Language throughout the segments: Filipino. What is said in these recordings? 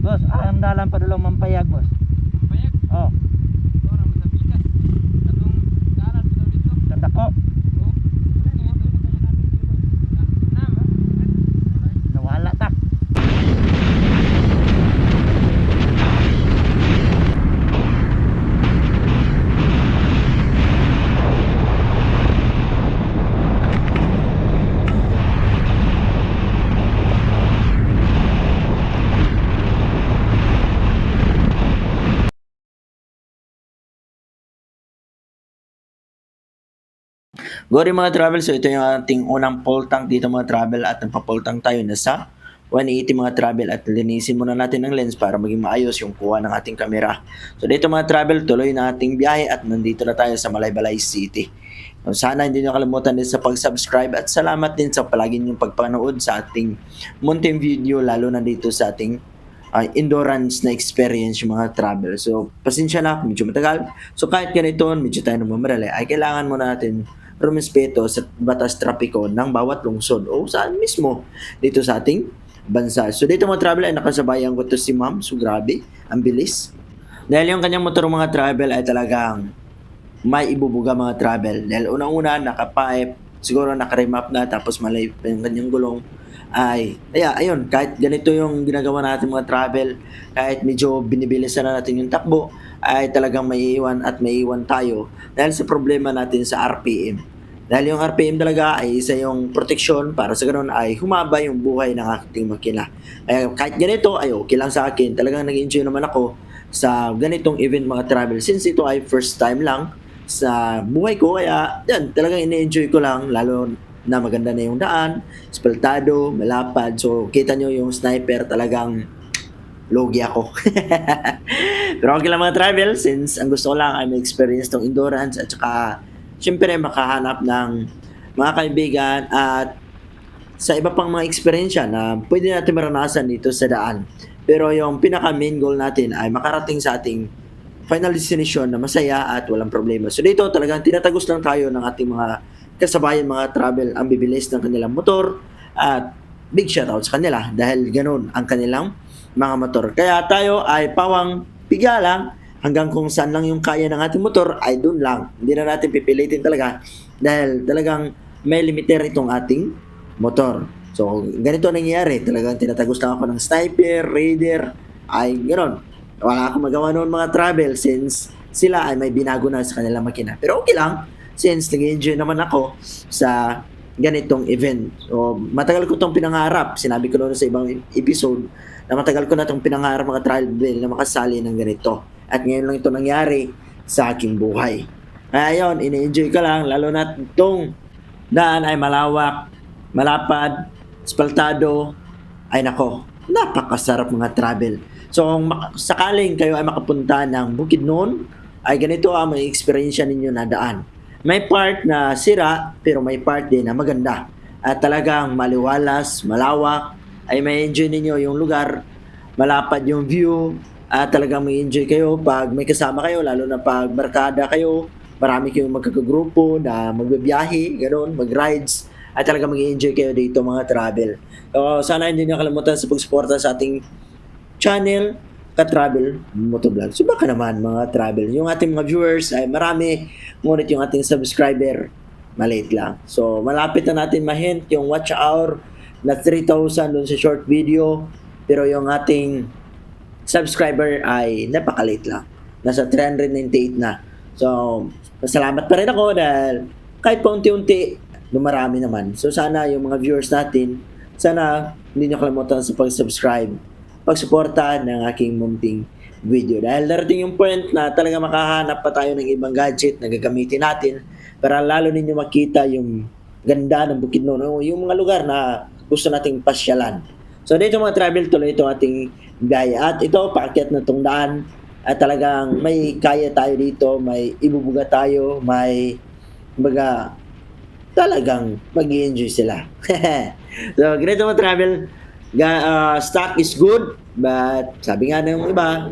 Boss, ang dalan pa dulong mampayag, boss. Payag. Oh, Ora masabitas. Katong dalan bitaw dito. tandako. Oh. Nawala ta. Good mga travel, so ito yung ating unang full tank dito mga travel at nagpa-full tank tayo na sa 180 mga travel at linisin muna natin ang lens para maging maayos yung kuha ng ating kamera. So dito mga travel, tuloy na ating biyahe at nandito na tayo sa Malaybalay City. So, sana hindi nyo kalimutan din sa pag-subscribe at salamat din sa palagi nyong pagpanood sa ating munting video lalo na dito sa ating endurance na experience yung mga travel. So pasensya na, medyo matagal. So kahit ganito, medyo tayo namamarali, ay kailangan muna natin rumispeto sa batas trapiko ng bawat lungsod o saan mismo dito sa ating bansa. So dito mga travel ay nakasabayan ko to si ma'am. So grabe, ang bilis. Dahil yung kanyang motor mga travel ay talagang may ibubuga mga travel. Dahil unang-una naka-pipe, siguro naka-remap na tapos malay pa yung kanyang gulong. Ayun, kahit ganito yung ginagawa natin mga travel, kahit medyo binibilisan na natin yung takbo, ay talagang maiiwan at maiiwan tayo dahil sa problema natin sa RPM. Dahil yung RPM talaga ay isa yung proteksyon para sa ganun ay humaba yung buhay ng ating makina. Kaya kahit ganito ay okay lang sa akin. Talagang nag-enjoy naman ako sa ganitong event mga travel since ito ay first time lang sa buhay ko. Kaya yan, talagang ine-enjoy ko lang lalo na maganda na yung daan, espaltado, malapad. So kita nyo yung sniper talagang logi ako. Pero okay lang mga travel since ang gusto ko lang ay ma-experience tong endurance at saka syempre makahanap ng mga kaibigan at sa iba pang mga eksperyensya na pwede natin maranasan dito sa daan. Pero yung pinaka main goal natin ay makarating sa ating final destination na masaya at walang problema. So dito talagang tinatagos lang tayo ng ating mga kasabayan mga travel ang bibilis ng kanilang motor at big shoutout sa kanila dahil ganun ang kanilang mga motor. Kaya tayo ay pawang piga lang hanggang kung saan lang yung kaya ng ating motor ay dun lang. Hindi na natin pipilitin talaga dahil talagang may limiter itong ating motor. So ganito nangyayari. Talagang tinatagos lang ako ng sniper, raider, ay ganun. Wala akong magawa noon mga travel since sila ay may binago na sa kanilang makina. Pero okay lang since nag-enjoy naman ako sa ganitong event. So, matagal ko itong pinangarap. Sinabi ko noon sa ibang episode na matagal ko na itong pinangarap mga travel na makasali ng ganito. At ngayon lang ito nangyari sa aking buhay. Kaya yun, ine-enjoy ka lang, lalo na itong daan ay malawak, malapad, espaltado, ay nako, napakasarap mga travel. So, kung sakaling kayo ay makapunta ng Bukidnon, ay ganito ang may experience ninyo na daan. May part na sira, pero may part din na maganda. At talagang maliwalas, malawak, ay may enjoy ninyo yung lugar, malapad yung view, at talagang may enjoy kayo pag may kasama kayo, lalo na pag barkada kayo, marami kayong magkakagrupo na magbibiyahe, gano'n, mag-rides, at talagang mag-enjoy kayo dito mga travel. So, sana hindi nyo kalimutan sa pagsuporta sa ating channel, ka-travel motovlog. So baka naman mga travel. Yung ating mga viewers ay marami, ngunit yung ating subscriber maliit lang. So malapit na natin ma-hint yung watch hour na 3,000 dun sa short video. Pero yung ating subscriber ay napakaliit lang. Nasa 398 na. So masalamat pa rin ako dahil kahit pa unti-unti dumarami naman. So sana yung mga viewers natin, sana hindi nyo kalimutan sa pag-subscribe, pagsuporta ng aking munting video. Dahil darating yung point na talaga makahanap pa tayo ng ibang gadget na gagamitin natin para lalo ninyo makita yung ganda ng Bukidnon o yung mga lugar na gusto nating pasyalan. So dito mga travel, tuloy itong ating gaya. At ito, paakyat na itong daan at talagang may kaya tayo dito, may ibubuga tayo, may baga talagang mag-i-enjoy sila. So ganito mga travel, stock is good, but sabi nga ng iba,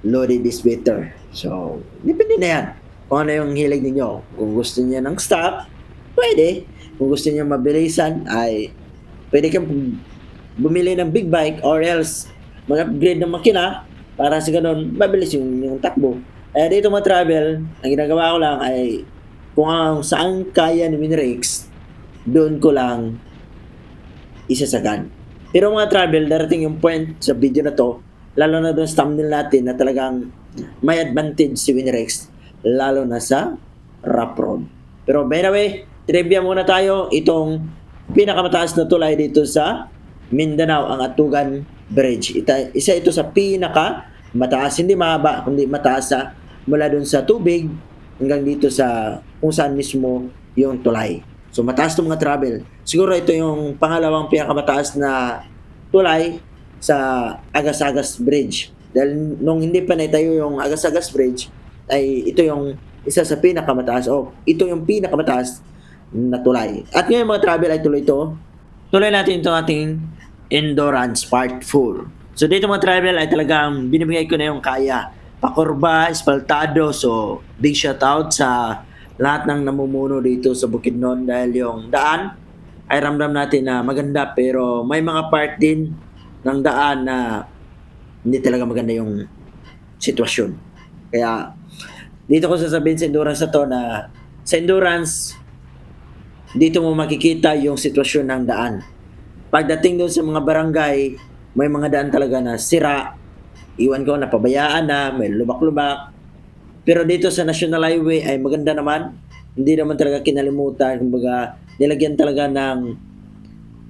loaded is better. So, depende na yan. Kung ano yung hilig ninyo. Kung gusto niyo ng stock, pwede. Kung gusto niyo mabilisan, ay pwede kang bumili ng big bike or else mag-upgrade ng makina para sa ganun, mabilis yung takbo. Kaya dito mga travel, ang ginagawa ko lang ay kung saan kaya ni Winrex, doon ko lang isasagan. Pero mga travel, darating yung point sa video na to, lalo na doon sa thumbnail natin na talagang may advantage si Winrex, lalo na sa rough road. Pero by the way, trivia muna tayo. Itong pinakamataas na tulay dito sa Mindanao, ang Atugan Bridge. Isa ito sa pinaka mataas, hindi mahaba, kundi mataas sa mula doon sa tubig hanggang dito sa kung saan mismo yung tulay. So mataas to mga travel. Siguro ito yung pangalawang pinakamataas na tulay sa Agas-Agas Bridge. Dahil nung hindi pa naitayo yung Agas-Agas Bridge, ay ito yung isa sa pinakamataas. Ito yung pinakamataas na tulay. At ngayon mga travel ay tuloy ito. Tuloy natin itong ating Endurance Part 4. So dito mga travel ay talagang binibigay ko na yung kaya. Pakurba, espaltado. So big shout out sa lahat ng namumuno dito sa Bukidnon dahil yung daan ay ramdam natin na maganda pero may mga part din ng daan na hindi talaga maganda yung sitwasyon. Kaya dito ko sasabihin sa endurance na to na sa endurance dito mo makikita yung sitwasyon ng daan. Pagdating doon sa mga barangay, may mga daan talaga na sira, iwan ko napabayaan na, may lubak-lubak. Pero dito sa National Highway ay maganda naman. Hindi naman talaga kinalimutan. Kumbaga, nilagyan talaga ng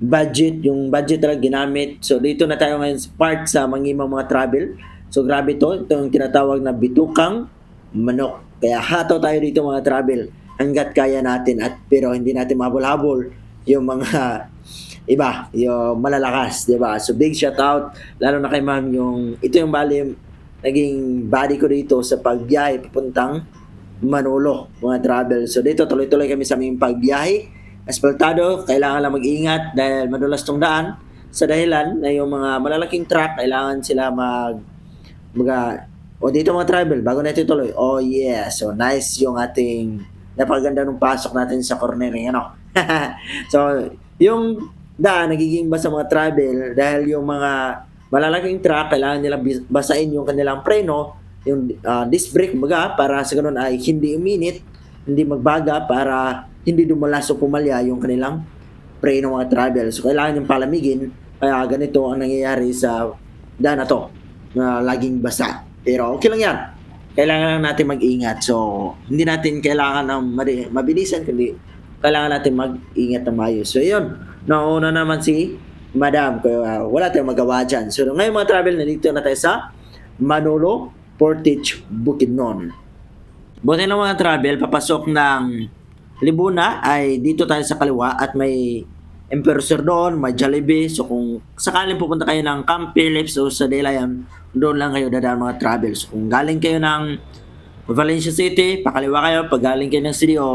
budget. Yung budget talaga ginamit. So, dito na tayo ngayon sa part sa mangimang mga travel. So, grabe to. Ito yung tinatawag na bitukang manok. Kaya hato tayo dito mga travel. Hanggat kaya natin. Pero hindi natin mabul-habol yung mga iba, yung malalakas. Diba? So, big shout out. Lalo na kay ma'am yung, ito yung bali naging body ko dito sa pagbiyahe papuntang Manolo, mga travel. So dito tuloy-tuloy kami sa aming pagbiyahe. Asfaltado, kailangan lang mag-ingat dahil madulas tong daan sa dahilan na yung mga malalaking truck kailangan sila o dito mga travel bago natin tuloy. Oh yeah, so nice yung ating napakaganda ng pasok natin sa cornering ano. So yung daan nagiging basa mga travel dahil yung mga malalaking truck, kailangan nila basain yung kanilang preno, yung disc brake mga para sa ganun ay hindi uminit, hindi magbaga para hindi dumalas o pumalya yung kanilang preno mga travel. So kailangan yung palamigin, kaya ganito ang nangyayari sa daan na to, na laging basa. Pero okay lang yan. Kailangan lang natin mag-ingat. So hindi natin kailangan ng mabilisan, kundi kailangan natin mag-ingat ng maayos. So yun, nauna naman si Madam, kaya wala tayong magawa dyan. So ngayon mga travel, nandito na tayo sa Manolo, Portage, Bukidnon. Buti na mga travel, papasok ng Libuna ay dito tayo sa kaliwa at may Emperor doon, may Jollibee. So kung sakaling pupunta kayo ng Camp Phillips o sa Delayan, doon lang kayo dadaan mga travel. So kung galing kayo ng Valencia City, pakaliwa kayo. Pag galing kayo ng CDO,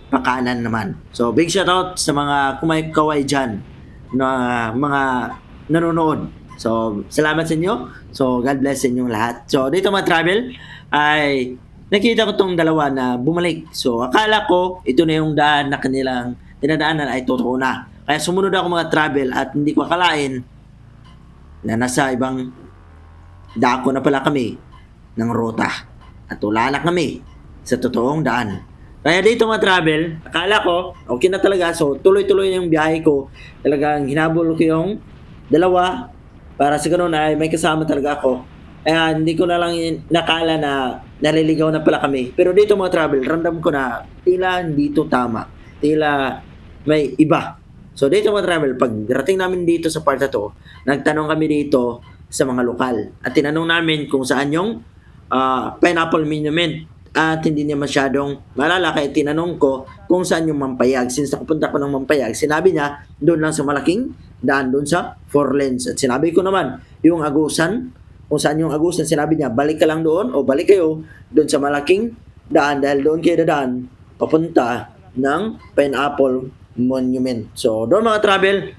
pakanan naman. So big shout out sa mga kumaykaway dyan na mga nanonood. So, salamat sa inyo. So, God bless sa inyong lahat. So, dito mga travel ay nakita ko tong dalawa na bumalik. So, akala ko ito na yung daan na kanilang dinadaanan ay totoo na. Kaya sumunod ako mga travel at hindi ko akalain na nasa ibang dako na pala kami ng ruta. At wala na kami sa totoong daan. Kaya dito mga travel, akala ko, okay na talaga. So, tuloy-tuloy yung biyahe ko. Talagang hinabol ko yung dalawa para sa ganun ay may kasama talaga ako. Kaya hindi ko na lang nakala na naliligaw na pala kami. Pero dito mga travel, ramdam ko na tila hindi to tama. Tila may iba. So, dito mga travel, pag rating namin dito sa part na to, nagtanong kami dito sa mga lokal. At tinanong namin kung saan yung pineapple monument. At hindi niya masyadong malala kaya tinanong ko kung saan yung Mampayag. Since nakapunta ko ng Mampayag, sinabi niya doon lang sa malaking daan doon sa 4 lanes. At sinabi ko naman yung Agusan, kung saan yung Agusan, sinabi niya balik ka lang doon o balik kayo doon sa malaking daan dahil doon kayo dadaan papunta ng Pineapple Monument. So doon mga travel,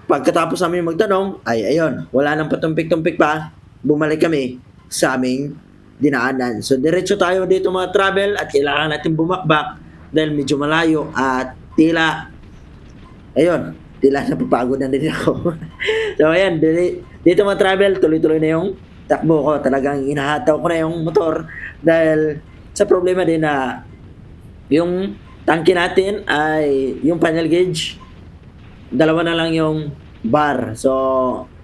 pagkatapos namin magtanong ay ayun, wala nang patumpik-tumpik pa, bumalik kami sa aming dinaanan. So, diretso tayo dito mga travel at kailangan natin bumakbak dahil medyo malayo at tila napapagod na din ako. So, ayan, dito mga travel, tuloy-tuloy na yung takbo ko. Talagang inahataw ko na yung motor dahil sa problema din na yung tangke natin ay yung panel gauge, dalawa na lang yung bar. So,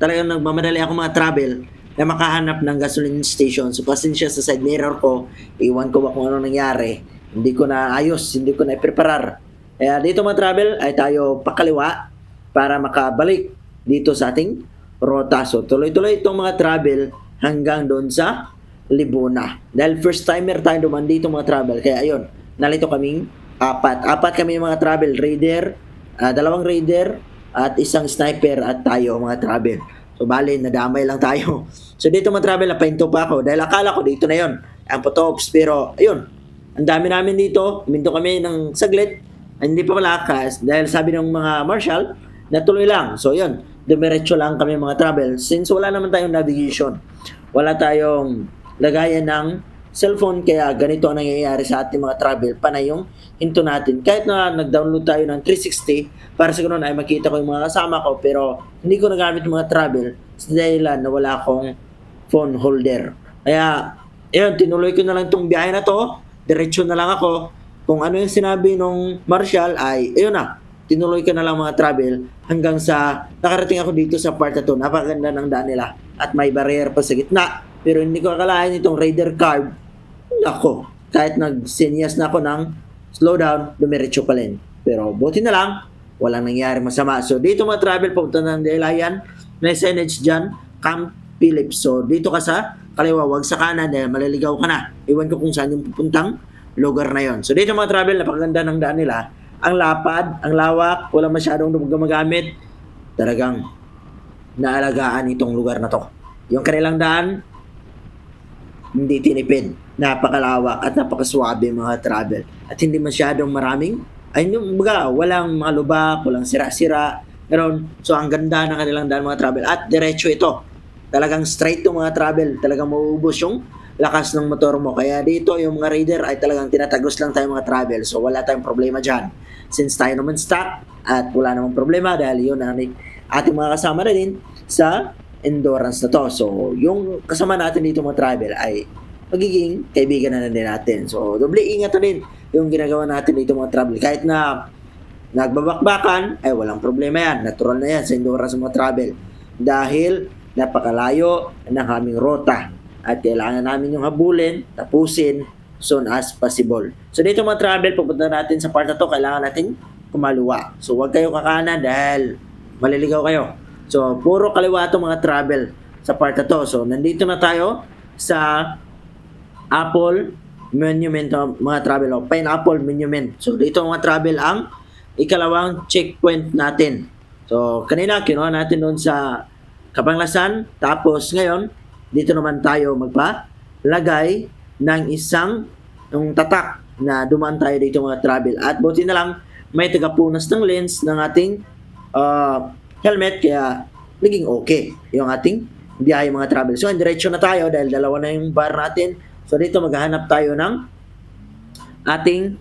talagang nagmamadali ako mga travel na makahanap ng gasoline station. So, pasensya sa side mirror ko, iwan ko ba kung ano nangyari. Hindi ko na ayos, hindi ko na i-preparar. Kaya dito mga travel ay tayo pakaliwa para makabalik dito sa ating rota. So, tuloy-tuloy itong mga travel hanggang doon sa Libuna. Dahil first timer tayo duman dito mga travel. Kaya ayun, nalito kaming apat. Apat kami mga travel. Raider, dalawang raider at isang sniper at tayo mga travel. So bali, nadamay lang tayo. So dito mga travel, napahinto pa ako dahil akala ko dito na yon ang Potops. Pero ayun, ang dami namin dito. Minto kami ng saglit. Hindi pa malakas dahil sabi ng mga marshal, natuloy lang. So yun, dumiretso lang kami mga travel. Since wala naman tayong navigation, wala tayong lagayan ng cellphone, kaya ganito ang nangyayari sa ating mga travel. Panay yung hinto natin. Kahit na nag-download tayo ng 360 para sa ganun ay makita ko yung mga kasama ko, pero hindi ko nagamit yung mga travel sa dahilan na wala akong phone holder. Kaya, yun, tinuloy ko na lang itong biyahe na to. Diretso na lang ako. Kung ano yung sinabi nung marshal ay, ayun na, tinuloy ko na lang mga travel hanggang sa nakarating ako dito sa part na to. Napakaganda ng daan nila at may barrier pa sa gitna. Pero hindi ko akalain itong Raider card. Nako, kahit nag-senyas na ako ng slowdown, dumiretso pa rin. Pero buti na lang, walang nangyari masama. So dito mga travel, pupunta ng Delayan, may signage dyan, Camp Phillips. So dito ka sa kaliwa, wag sa kanan dahil maliligaw ka na. Iwan ko kung saan yung pupuntang lugar na yon. So dito mga travel, napakaganda ng daan nila. Ang lapad, ang lawak, walang masyadong gumagamit. Talagang naalagaan itong lugar na to. Yung kanilang daan, hindi tinipid. Napakalawak at napakaswabe mga travel. At hindi masyadong maraming, ay yung baga, walang mga lubak, walang sira-sira. Ganon. So ang ganda ng kanilang daan mga travel. At diretso ito. Talagang straight to mga travel. Talagang mauubos yung lakas ng motor mo. Kaya dito yung mga raider ay talagang tinatagos lang tayo mga travel. So wala tayong problema dyan. Since tayo naman stock at wala namang problema dahil yun ang ating mga kasama na din sa endurance na to. So, yung kasama natin dito mga travel ay magiging kaibigan na din natin. So, doble ingat na din yung ginagawa natin dito mga travel. Kahit na nagbabakbakan, ay walang problema yan. Natural na yan sa endurance mga travel. Dahil napakalayo ng aming rota at kailangan namin yung habulin, tapusin soon as possible. So, dito mga travel, pupunta natin sa part na to, kailangan natin kumaluwa. So, huwag kayo kakana dahil maliligaw kayo. So, puro kaliwa ito mga travel sa part na to. So, nandito na tayo sa Apple Monument mga travel. O, Pineapple Monument. So, dito mga travel ang ikalawang checkpoint natin. So, kanina kinuha natin doon sa Kabanglasan. Tapos, ngayon, dito naman tayo magpalagay ng isang yung tatak na dumaan tayo dito mga travel. At buti na lang, may tagapunas ng lens ng ating helmet, kaya naging okay yung ating biyahe mga travel. So, diretso na tayo dahil dalawa na yung bar natin. So, dito maghahanap tayo ng ating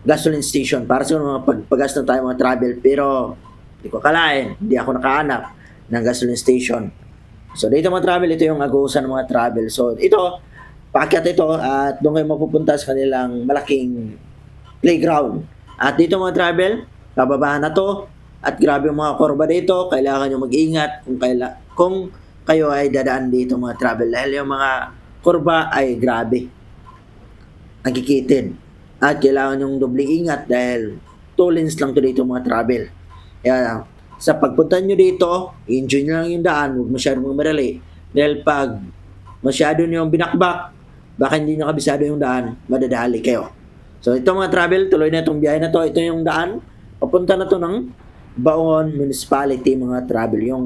gasoline station para sa mga pagpagas na tayo mga travel. Pero, hindi ko akalain, hindi ako nakahanap ng gasoline station. So, dito mga travel, ito yung agusan ng mga travel. So, ito, paakyat ito at doon kayo mapupunta sa kanilang malaking playground. At dito mga travel, bababa na to. At grabe yung mga kurba dito, kailangan nyo mag-ingat kung kayo ay dadaan dito mga travel. Dahil yung mga kurba ay grabe. Nagkikitid. At kailangan yung dobling ingat dahil 2 lanes lang to dito mga travel. Kaya sa pagpunta nyo dito, enjoy nyo lang yung daan, huwag masyadong madali. Dahil pag masyado nyo yung binakbak, baka hindi nyo kabisado yung daan, madadali kayo. So ito mga travel, tuloy na itong biyahe na to. Ito yung daan, papunta na to ng Baon Municipality mga travel. Yung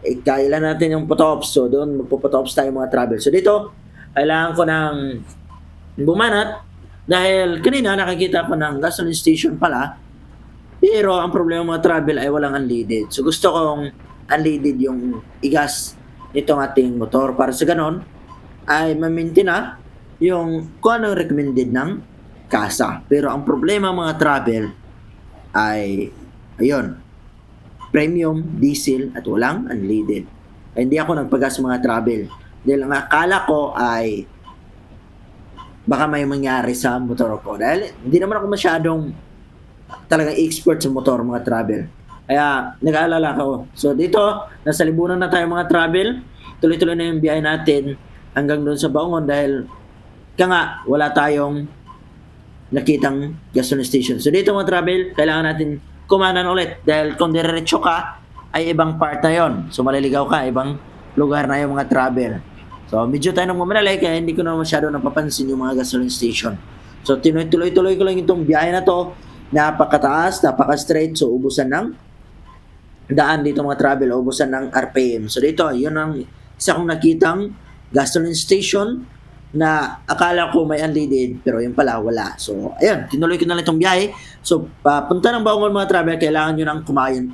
kailan natin yung Potops. So doon magpo-Potops tayo mga travel. So dito kailangan ko ng bumanat dahil kanina nakakita ko ng gasoline station pala, pero ang problema mga travel ay walang unleaded. So gusto kong unleaded yung igas nitong ating motor para sa ganon ay ma-maintain na yung kung anong recommended ng kasa. Pero ang problema mga travel ay ayun, premium, diesel, at walang unleaded. ay hindi ako nagpagas mga travel. Dahil ang akala ko ay baka may mangyari sa motor ko. Dahil hindi naman ako masyadong talagang expert sa motor mga travel. Kaya nag-aalala ako. So dito, nasa libunan na tayo mga travel. Tuloy-tuloy na yung biyahe natin hanggang doon sa Baungon dahil kaya nga wala tayong nakitang gasoline station. So dito mga travel, kailangan natin kumanan ulit dahil kung diretso ka ay ibang part na yon. So maliligaw ka, ibang lugar na yung mga travel. So medyo tayo nang mamalali kaya hindi ko na masyado napapansin yung mga gasoline station. So tinuloy-tuloy ko lang itong biyahe na to. Napakataas, napaka-straight. So ubusan ng daan dito mga travel, ubusan ng RPM. So dito, yun ang isa kong nakitang gasoline station na akala ko may unleaded pero yung pala wala. So ayun, tinuloy ko na lang itong biyahe. So papunta ng Baungon mga travel, kailangan nyo ng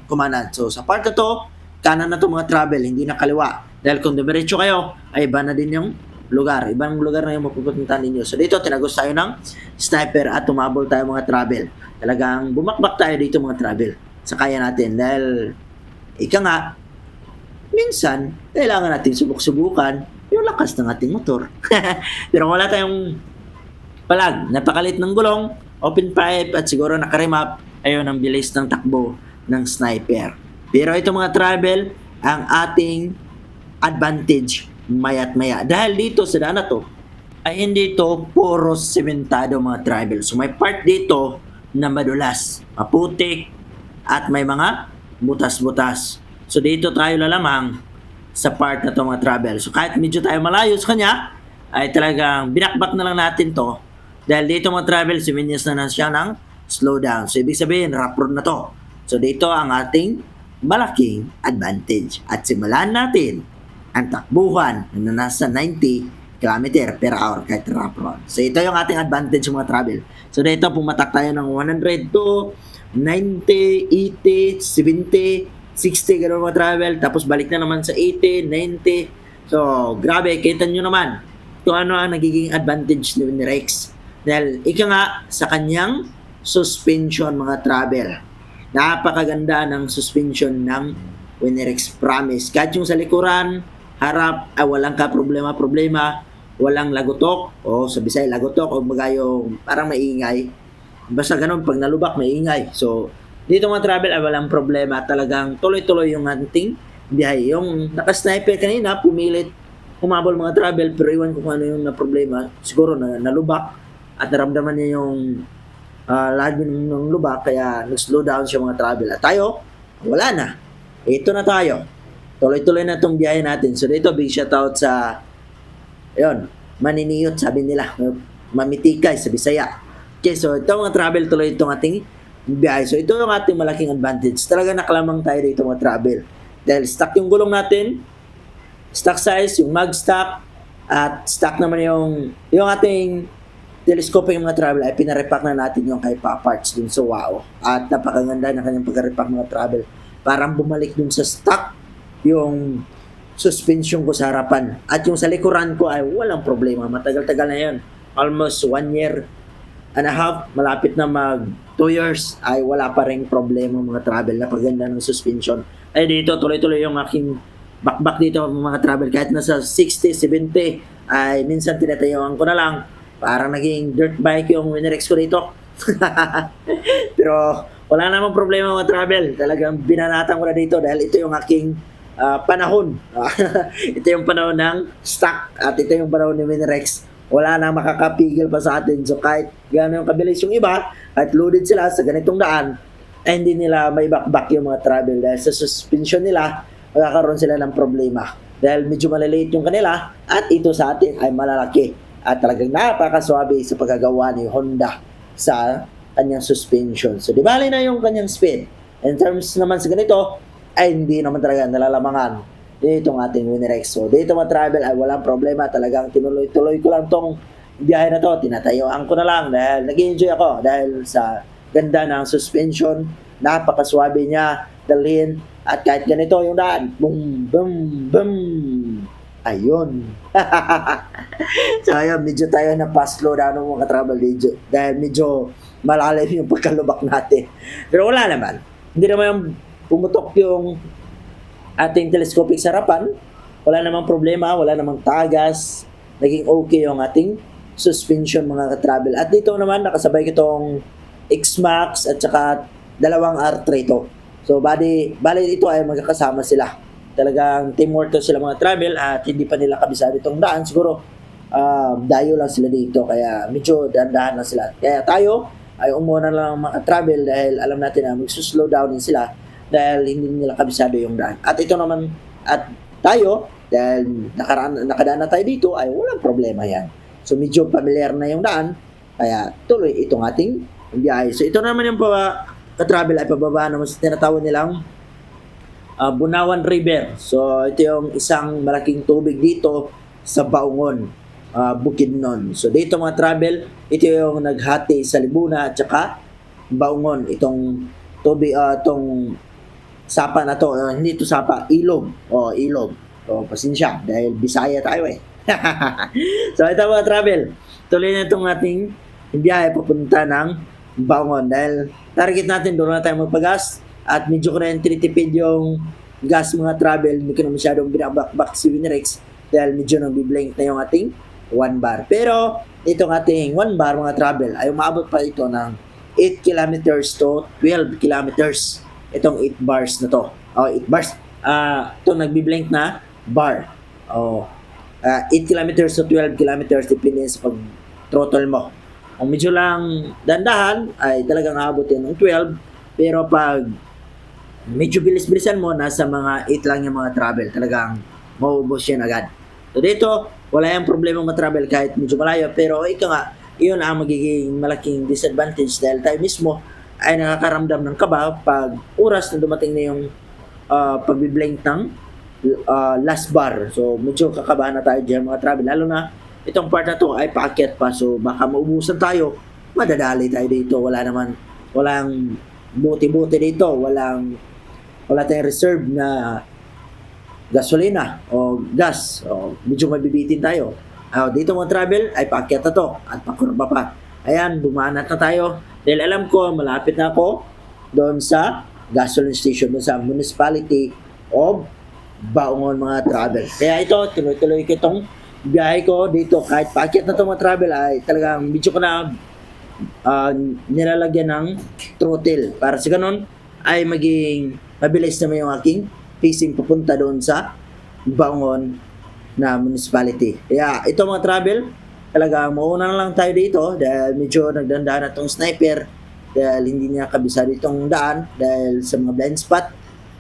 kumanan. So sa part na to, kanan na to mga travel, hindi na kaliwa. Dahil kung dumiretso kayo, ay iba na din yung lugar. Ibang lugar na yung mapupuntahan ninyo. So dito, tinagos tayo ng sniper at tumabol tayo mga travel. Talagang bumakbak tayo dito mga travel sa kaya natin. Dahil ika nga, minsan, kailangan natin subok-subukan yung lakas ng ating motor. Pero wala tayong palag. Napakalit ng gulong, open pipe, at siguro nakarimap. Ayun ang bilis ng takbo ng sniper. Pero ito mga travel, ang ating advantage maya't maya. Dahil dito sa daan na to, ay hindi to puro sementado mga travel. So may part dito na madulas, maputik, at may mga butas-butas. So dito tayo lalamang sa part na to mga travel. So kahit medyo tayo malayo sa kanya, ay talagang binakbak na lang natin to. Dahil dito mga travel, siminyas na siya ng slow down. So ibig sabihin, rough road na to. So dito ang ating malaking advantage. At simulan natin ang takbuhan na nasa 90 km per hour kahit rough road. So ito yung ating advantage mga travel. So dito pumatak tayo ng 100 to 90, 80, 70, 60 gano'n mga travel. Tapos balik na naman sa 80, 90. So grabe, kita nyo naman kung ano ang nagiging advantage ni Rex. Dahil ika nga sa kanyang suspension mga travel. Napakaganda ng suspension ng Winrex Promise. Kahit yung sa likuran, harap, walang ka problema, walang lagotok, o sa Bisaya lagotok, o mga yung parang maingay. Basta ganun, pag nalubak, maingay. So, dito mga travel, walang problema. Talagang tuloy-tuloy yung hunting biyahe. Yung naka-sniper kanina, pumilit, humabol mga travel, pero iwan ko kung ano yung na problema. Siguro na nalubak at naramdaman niya yung lahat ng lubak, kaya nag-slow down siya mga travel. At tayo, wala na. Ito na tayo. Tuloy-tuloy na itong biyahe natin. So dito, big shoutout sa maniniyot, sabi nila. Mamitikay sa Bisaya. Okay, so ito mga travel, tuloy itong ating biyahe. So ito yung ating malaking advantage. Talaga nakalamang tayo dito mga travel. Dahil stock yung gulong natin, stock size, yung mag stock, at stock naman yung ating telescopic mga travel ay pinarepack na natin yung kay parts dun sa wow. At napakaganda na kanyang pagka-repack mga travel. Parang bumalik dun sa stock yung suspension ko sa harapan. At yung sa likuran ko ay walang problema. Matagal-tagal na yun. Almost 1 year and a half. Malapit na mag 2 years ay wala pa rin problema mga travel. Napaganda ng suspension. Ay dito tuloy-tuloy yung aking bakbak dito mga travel. Kahit nasa 60, 70 ay minsan tinatayuan ko na lang. Parang naging dirt bike yung Winrex ko dito. Pero wala namang problema mga travel. Talagang binanatan ko na dito dahil ito yung aking panahon. Ito yung panahon ng stock at ito yung panahon ni Winrex. Wala na makakapigil pa sa atin. So kahit gano'n yung kabilis yung iba at loaded sila sa ganitong daan, ay hindi nila may bakbak yung mga travel dahil sa suspension nila, magkakaroon sila ng problema. Dahil medyo maliliit yung kanila at ito sa atin ay malalaki. At talagang napakaswabe sa paggagawa ni Honda sa kanyang suspension. So, di bali na yung kanyang speed. In terms naman sa ganito, ay hindi naman talaga nalalamangan dito ang ating Winrex. So, dito mga travel ay walang problema. Talagang tinuloy-tuloy ko lang tong biyahe na to. Tinatayuan ko na lang dahil nag-enjoy ako dahil sa ganda ng suspension. Napakaswabe niya, dalhin. At kahit ganito yung daan, boom, boom, boom. Ayun. So ayun, medyo tayo na pa-slow down ng mga travel video dahil medyo malalim yung pagkalubak natin. Pero wala naman. Hindi naman yung pumutok yung ating telescopic sa harapan. wala namang problema, wala namang tagas, naging okay yung ating suspension mga ka-travel. At dito naman nakasabay itong X-Max at saka dalawang R3 to. So bali ito ay magkakasama sila. Talagang teamwork to sila mga travel at hindi pa nila kabisado itong daan. Siguro dayo lang sila dito kaya medyo dahan-dahan lang sila. Kaya tayo ay umuna lang mga travel dahil alam natin na magsuslow down din sila dahil hindi nila kabisado yung daan. At ito naman, at tayo, dahil nakadaan na tayo dito, ay walang problema yan. So medyo familiar na yung daan, kaya tuloy itong ating biyahe. So ito naman yung ka-travel ay pababa naman sa tinatawag nilang Bunawan River. So ito yung isang malaking tubig dito sa Baungon, Bukidnon. So dito mga travel, ito yung naghati sa Libuna at saka Baungon. Itong tubig, itong sapa na to, hindi to sapa, ilog. Ilog. So pasensya dahil Bisaya tayo eh. So ito mga travel, tuloy na itong ating biyahe papunta ng Baungon dahil target natin doon na tayo magpagas at medyo ko na yung tinitipid yung gas mga travel, hindi ko na masyadong binabakbak si Winrex dahil medyo nagbiblink na yung ating 1 bar. Pero itong ating 1 bar mga travel ay umabot pa ito ng 8 kilometers to 12 kilometers. Itong 8 bars na to. 8 bars. Itong nagbiblink na bar. 8 kilometers to 12 kilometers depende sa pag-throttle mo. Kung medyo lang dandahan, ay talagang aabot yan ng 12. Pero pag medyo bilis-bilisan mo, nasa mga 8 lang yung mga travel. Talagang maubos yan agad. So dito, wala yung problema ma-travel kahit medyo malayo. Pero ika nga, yun ang magiging malaking disadvantage dahil tayo mismo ay nakakaramdam ng kaba pag oras na dumating na yung pagbiblink ng last bar. So medyo kakabahan na tayo dyan mga travel. Lalo na itong part na to ay paakyat pa. So baka maubusan tayo, madadali tayo dito. Walang buti-buti dito. Wala tayong reserve na gasolina o gas. O medyo mabibitin tayo. Dito mga travel ay paakyat na to at pakurba pa. Ayan, bumanat na tayo. Dahil alam ko, malapit na ako doon sa gasoline station, doon sa municipality of Baungon mga travel. Kaya ito, tuloy-tuloy ko itong biyahe ko dito. Kahit paakyat na ito mga travel ay talagang medyo ko na nilalagyan ng throttle. Para sa ganun ay maging mabilis naman yung aking pacing papunta doon sa Baungon na municipality. Kaya ito mga travel, talagang mauna na lang tayo dito dahil medyo nagdandaan na itong sniper dahil hindi niya kabisado itong daan dahil sa mga blind spot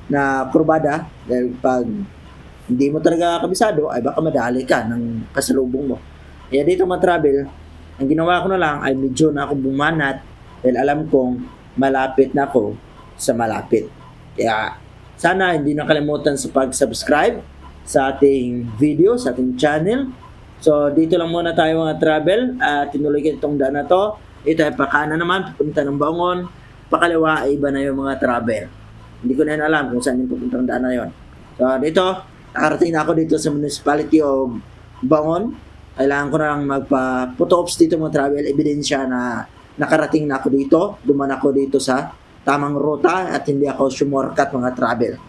na kurbada dahil pag hindi mo talaga kabisado ay baka madali ka ng kasalubong mo. Kaya dito mga travel, ang ginawa ko na lang ay medyo na ako bumanat dahil alam kong malapit na ako sa malapit. Kaya sana hindi nakalimutan sa pag-subscribe sa ating video, sa ating channel. So, dito lang muna tayo mga travel at tinuloy ko itong daan na to. Ito ay pakana naman, pupunta ng Baungon. Pakaliwa ay iba na yung mga travel. Hindi ko na yun alam kung saan yung pupuntang daan na yun. So, dito, nakarating na ako dito sa municipality of Baungon. Kailangan ko na lang magpa-photo ops dito mga travel. Ebidensya na nakarating na ako dito. Duman ako dito sa tamang ruta at hindi ako sumorkat mga travel.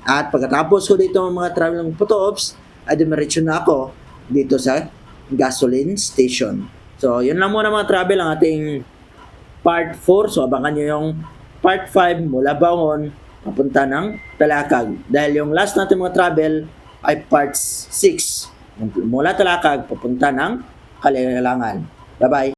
At pagkatapos ko dito mga travel ng photo ops, ay dumiretso na ako dito sa gasoline station. So, yun lang muna mga travel ang ating part 4. So, abangan nyo yung part 5 mula Baungon papunta ng Talakag. Dahil yung last natin mga travel ay part 6. Mula Talakag papunta ng Kalilangan. Bye-bye!